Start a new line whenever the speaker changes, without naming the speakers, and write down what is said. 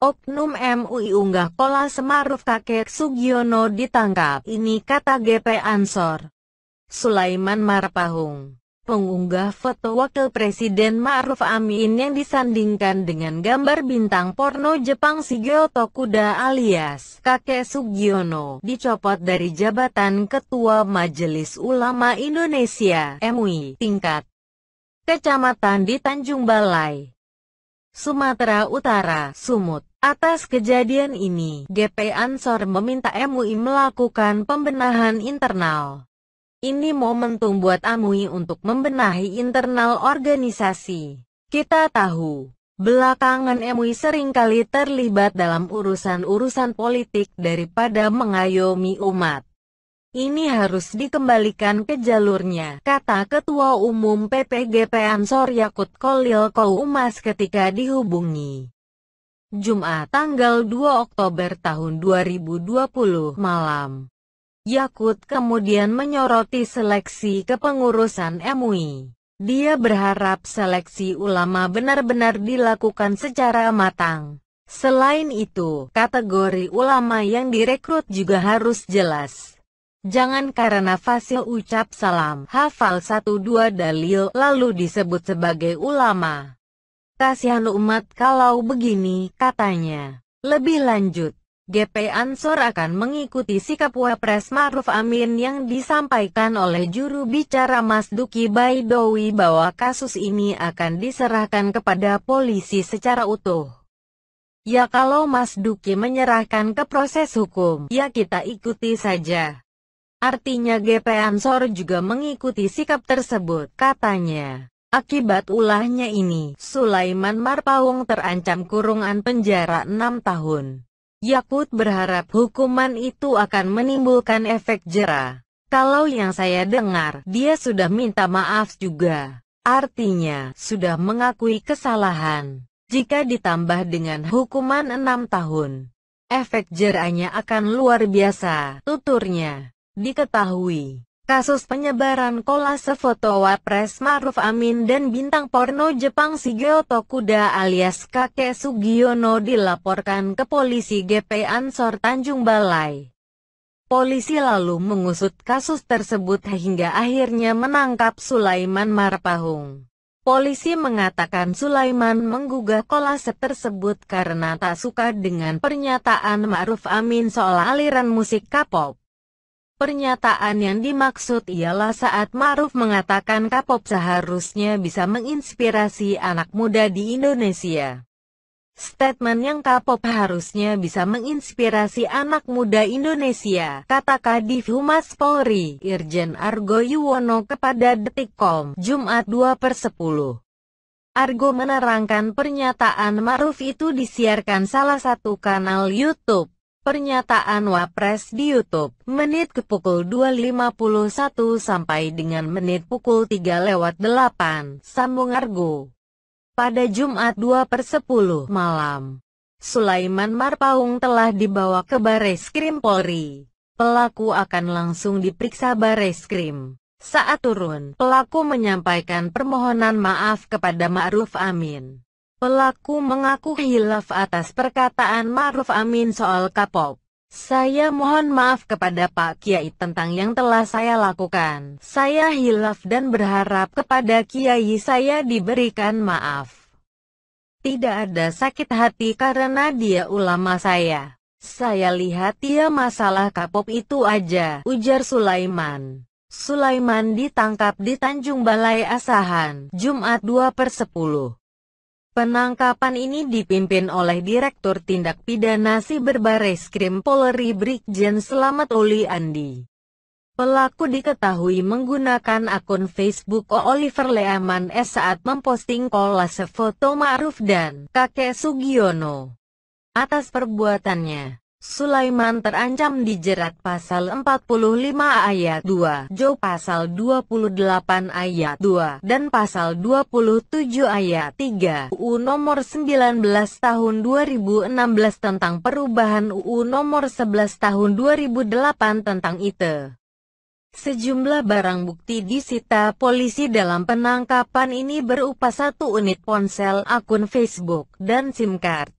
Oknum MUI unggah kolase Ma'ruf kakek Sugiono ditangkap, ini kata GP Ansor. Sulaiman Marpahung, pengunggah foto Wakil Presiden Ma'ruf Amin yang disandingkan dengan gambar bintang porno Jepang Shigeo Tokuda alias kakek Sugiono, dicopot dari jabatan Ketua Majelis Ulama Indonesia (MUI) tingkat kecamatan di Tanjung Balai, Sumatera Utara, Sumut. Atas kejadian ini, GP Ansor meminta MUI melakukan pembenahan internal. Ini momentum buat MUI untuk membenahi internal organisasi. Kita tahu, belakangan MUI seringkali terlibat dalam urusan-urusan politik daripada mengayomi umat. Ini harus dikembalikan ke jalurnya, kata Ketua Umum PPGP Ansor Yakut Kholil Qoumas ketika dihubungi Jumat tanggal 2 Oktober tahun 2020 malam. Yakut kemudian menyoroti seleksi kepengurusan MUI. Dia berharap seleksi ulama benar-benar dilakukan secara matang. Selain itu, kategori ulama yang direkrut juga harus jelas. Jangan karena fasil ucap salam, hafal 1-2 dalil, lalu disebut sebagai ulama. Kasihan umat kalau begini, katanya. Lebih lanjut, GP Ansor akan mengikuti sikap Wapres Ma'ruf Amin yang disampaikan oleh juru bicara Mas Duki Baidowi bahwa kasus ini akan diserahkan kepada polisi secara utuh. Ya kalau Mas Duki menyerahkan ke proses hukum, ya kita ikuti saja. Artinya GP Ansor juga mengikuti sikap tersebut, katanya. Akibat ulahnya ini, Sulaiman Marpahung terancam kurungan penjara 6 tahun. Yakut berharap hukuman itu akan menimbulkan efek jera. Kalau yang saya dengar, dia sudah minta maaf juga. Artinya, sudah mengakui kesalahan. Jika ditambah dengan hukuman 6 tahun, efek jeranya akan luar biasa, tuturnya. Diketahui, kasus penyebaran kolase foto Wapres Ma'ruf Amin dan bintang porno Jepang Shigeo Tokuda alias kakek Sugiono dilaporkan ke polisi GP Ansor Tanjung Balai. Polisi lalu mengusut kasus tersebut hingga akhirnya menangkap Sulaiman Marpahung. Polisi mengatakan Sulaiman menggugah kolase tersebut karena tak suka dengan pernyataan Ma'ruf Amin soal aliran musik K-pop. Pernyataan yang dimaksud ialah saat Ma'ruf mengatakan K-pop seharusnya bisa menginspirasi anak muda di Indonesia. Statement yang K-pop harusnya bisa menginspirasi anak muda Indonesia, kata Kadif Humas Polri, Irjen Argo Yuwono kepada Detikcom, Jumat 2/10. Argo menerangkan pernyataan Ma'ruf itu disiarkan salah satu kanal YouTube. Pernyataan Wapres di YouTube, menit ke pukul 2.51 sampai dengan menit pukul 3:08, sambung Argo. Pada Jumat 2/10 malam, Sulaiman Marpahung telah dibawa ke Bareskrim Polri. Pelaku akan langsung diperiksa Bareskrim. Saat turun, pelaku menyampaikan permohonan maaf kepada Ma'ruf Amin. Pelaku mengaku hilaf atas perkataan Ma'ruf Amin soal K-pop. Saya mohon maaf kepada Pak Kiai tentang yang telah saya lakukan. Saya hilaf dan berharap kepada Kiai saya diberikan maaf. Tidak ada sakit hati karena dia ulama saya. Saya lihat dia masalah K-pop itu aja, ujar Sulaiman. Sulaiman ditangkap di Tanjung Balai Asahan, Jumat 2/10. Penangkapan ini dipimpin oleh Direktur Tindak Pidana Siber Bareskrim Polri Brigjen Slamet Uli Andi. Pelaku diketahui menggunakan akun Facebook Oliver Leaman S saat memposting kolase foto Ma'ruf dan kakek Sugiono. Atas perbuatannya, Sulaiman terancam dijerat pasal 45 ayat 2, JO pasal 28 ayat 2, dan pasal 27 ayat 3, UU nomor 19 tahun 2016 tentang perubahan UU nomor 11 tahun 2008 tentang ITE. Sejumlah barang bukti disita polisi dalam penangkapan ini berupa 1 unit ponsel, akun Facebook, dan SIM card.